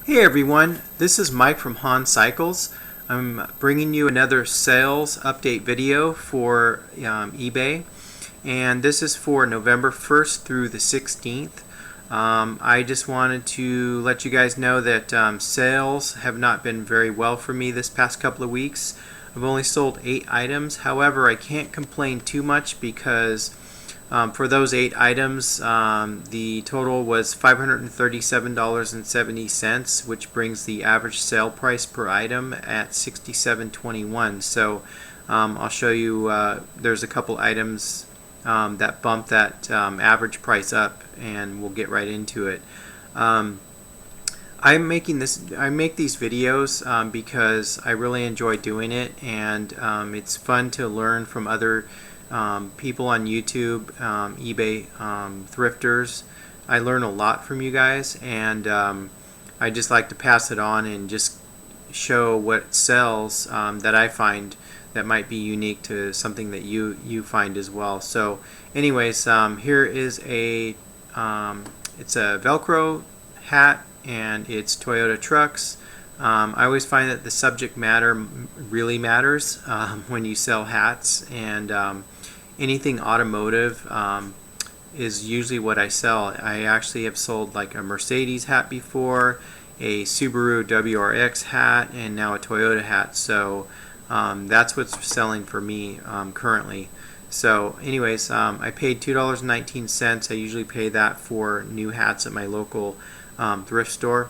Hey everyone, this is Mike from Han Cycles. I'm bringing you another sales update video for eBay, and this is for November 1st through the 16th. I just wanted to let you guys know that sales have not been very well for me this past couple of weeks. I've only sold 8 items. However, I can't complain too much because for those 8 items, the total was $537.70, which brings the average sale price per item at $67.21. So I'll show you, there's a couple items that bump that average price up, and we'll get right into it. I make these videos because I really enjoy doing it, and it's fun to learn from other people on YouTube, eBay thrifters. I learn a lot from you guys, and I just like to pass it on and just show what sells that I find that might be unique to something that you find as well. So anyways, here is it's a Velcro hat, and it's Toyota trucks. I always find that the subject matter really matters when you sell hats, and anything automotive is usually what I sell. I actually have sold like a Mercedes hat before, a Subaru WRX hat, and now a Toyota hat. So that's what's selling for me currently. So anyways, I paid $2.19. I usually pay that for new hats at my local thrift store.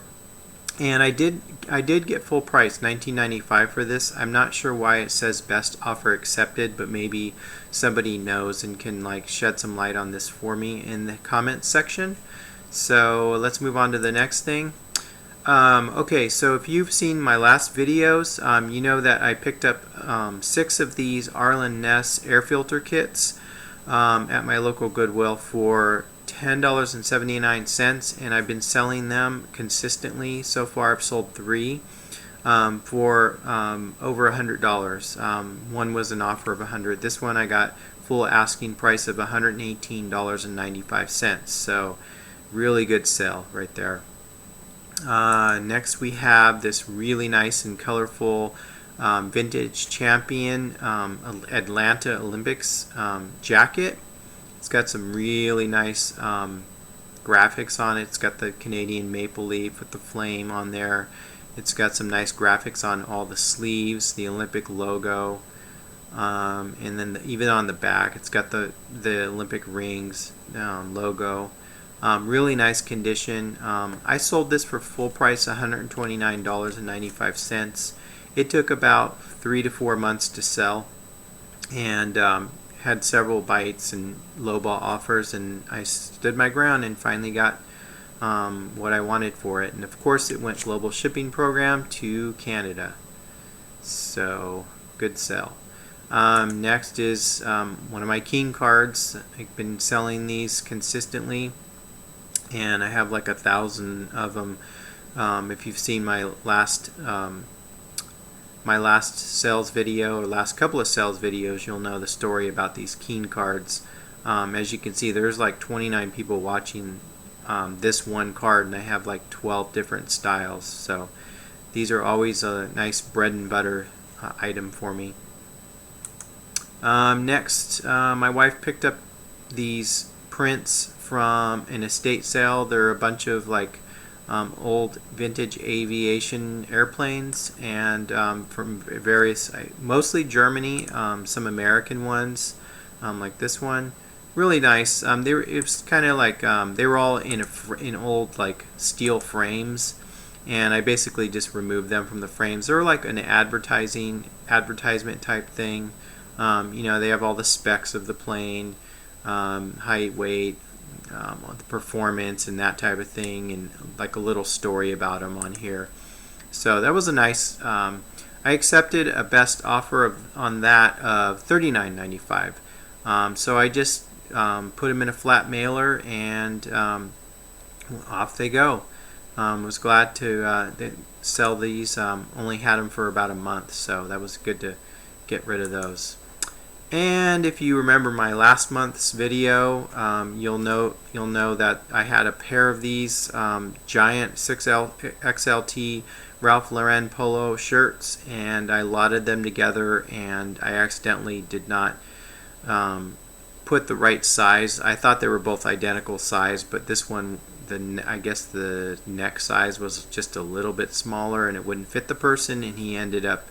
And I did get full price, $19.95 for this. I'm not sure why it says best offer accepted, but maybe somebody knows and can like shed some light on this for me in the comments section. So let's move on to the next thing. Okay, so if you've seen my last videos, you know that I picked up 6 of these Arlen Ness air filter kits at my local Goodwill for $10.79, and I've been selling them consistently. So far I've sold 3 for over $100. One was an offer of $100. This one I got full asking price of $118.95. So really good sale right there. Next we have this really nice and colorful vintage champion Atlanta Olympics jacket. It's got some really nice graphics on it. It's got the Canadian maple leaf with the flame on there. It's got some nice graphics on all the sleeves, the Olympic logo, and then even on the back it's got the Olympic rings logo. Really nice condition. I sold this for full price, $129.95. It took about 3 to 4 months to sell, and had several bites and lowball offers, and I stood my ground and finally got what I wanted for it. And of course it went global shipping program to Canada. So good sell. Next is one of my King cards. I've been selling these consistently, and I have like 1,000 of them. If you've seen my last sales video, or last couple of sales videos, you'll know the story about these Keen cards. As you can see, there's like 29 people watching this one card, and I have like 12 different styles. So these are always a nice bread and butter item for me. Next, my wife picked up these prints from an estate sale. They're a bunch of like old vintage aviation airplanes, and from various, mostly Germany, some American ones, like this one. Really nice. It was kind of like they were all in old like steel frames, and I basically just removed them from the frames. They were like an advertisement type thing. You know, they have all the specs of the plane, height, weight, the performance, and that type of thing, and like a little story about them on here. So that was a nice. I accepted a best offer on that of $39.95. So I just put them in a flat mailer, and off they go. Was glad to sell these. Only had them for about a month, so that was good to get rid of those. And if you remember my last month's video, you'll know that I had a pair of these giant 6XLT Ralph Lauren polo shirts, and I lotted them together, and I accidentally did not put the right size. I thought they were both identical size, but this one, I guess the neck size was just a little bit smaller, and it wouldn't fit the person, and he ended up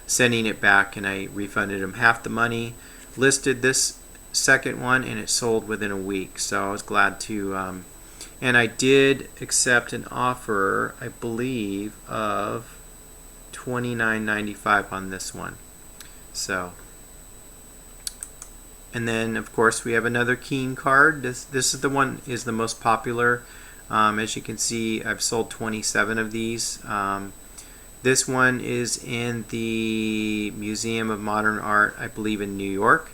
sending it back, and I refunded him half the money. Listed this second one, and it sold within a week, so I was glad to and I did accept an offer, I believe, of $29.95 on this one. So, and then of course we have another Keen card. This is the one is the most popular. As you can see, I've sold 27 of these. This one is in the Museum of Modern Art, I believe, in New York,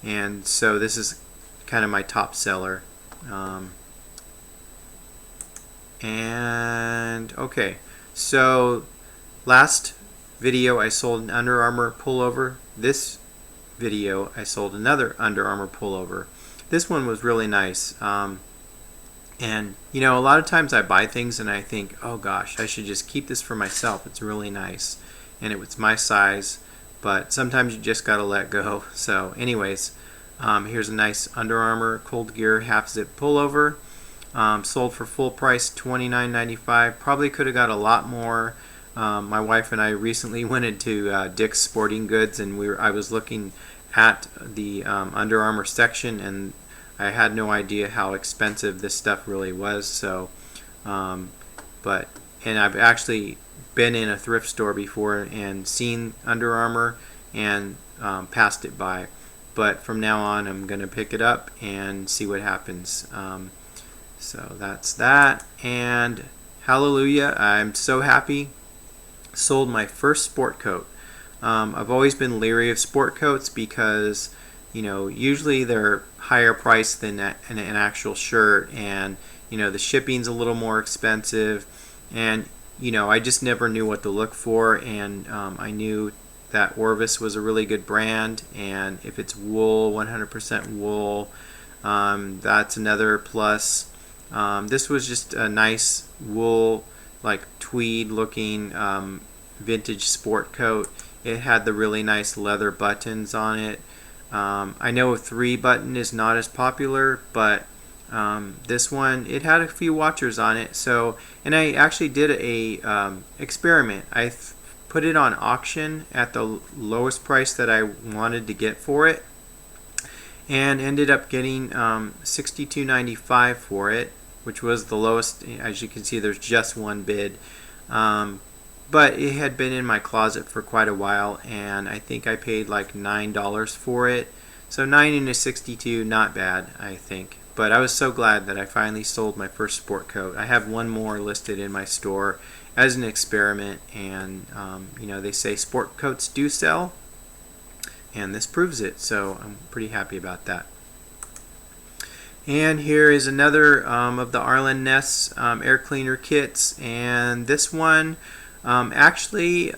and so this is kind of my top seller. And okay, so last video I sold an Under Armour pullover. This video I sold another Under Armour pullover. This one was really nice. And you know, a lot of times I buy things and I think, oh gosh, I should just keep this for myself. It's really nice, and it was my size. But sometimes you just gotta let go. So anyways, here's a nice Under Armour Cold Gear half zip pullover. Sold for full price, $29.95. Probably could have got a lot more. My wife and I recently went into Dick's Sporting Goods, and I was looking at the Under Armour section, and I had no idea how expensive this stuff really was. So, and I've actually been in a thrift store before and seen Under Armour and passed it by. But from now on, I'm going to pick it up and see what happens. So that's that, and hallelujah, I'm so happy. Sold my first sport coat. I've always been leery of sport coats because, you know, usually they're higher priced than an actual shirt, and you know, the shipping's a little more expensive, and you know, I just never knew what to look for, and I knew that Orvis was a really good brand, and if it's wool, 100% wool, that's another plus. This was just a nice wool, like tweed looking vintage sport coat. It had the really nice leather buttons on it. I know a 3-button is not as popular, but this one, it had a few watchers on it. So, and I actually did a experiment. I put it on auction at the lowest price that I wanted to get for it, and ended up getting $62.95 for it, which was the lowest. As you can see, there's just one bid, but it had been in my closet for quite a while, and I think I paid like $9 for it. So 9 into 62, not bad, I think. But I was so glad that I finally sold my first sport coat. I have one more listed in my store as an experiment, and you know, they say sport coats do sell, and this proves it, so I'm pretty happy about that. And here is another of the Arlen Ness air cleaner kits, and this one, actually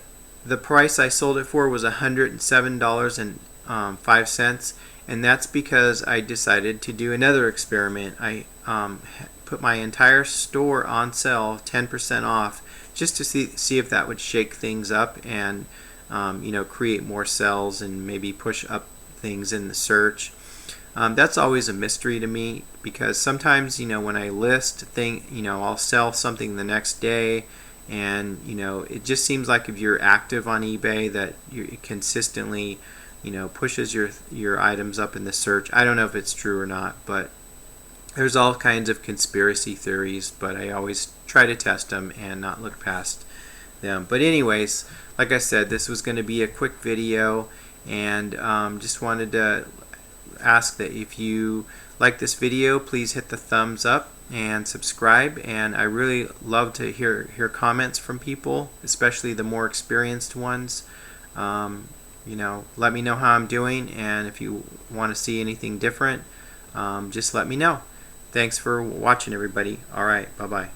the price I sold it for was $107.05, and that's because I decided to do another experiment. I put my entire store on sale 10% off, just to see if that would shake things up and you know, create more sales and maybe push up things in the search. That's always a mystery to me, because sometimes, you know, when I list you know, I'll sell something the next day, and you know, it just seems like if you're active on eBay that it consistently, you know, pushes your items up in the search. I don't know if it's true or not, but there's all kinds of conspiracy theories, but I always try to test them and not look past them. But anyways, like I said, this was going to be a quick video, and just wanted to ask that if you like this video, please hit the thumbs up and subscribe. And I really love to hear comments from people, especially the more experienced ones. You know, let me know how I'm doing, and if you want to see anything different, just let me know. Thanks for watching, everybody. All right, bye-bye.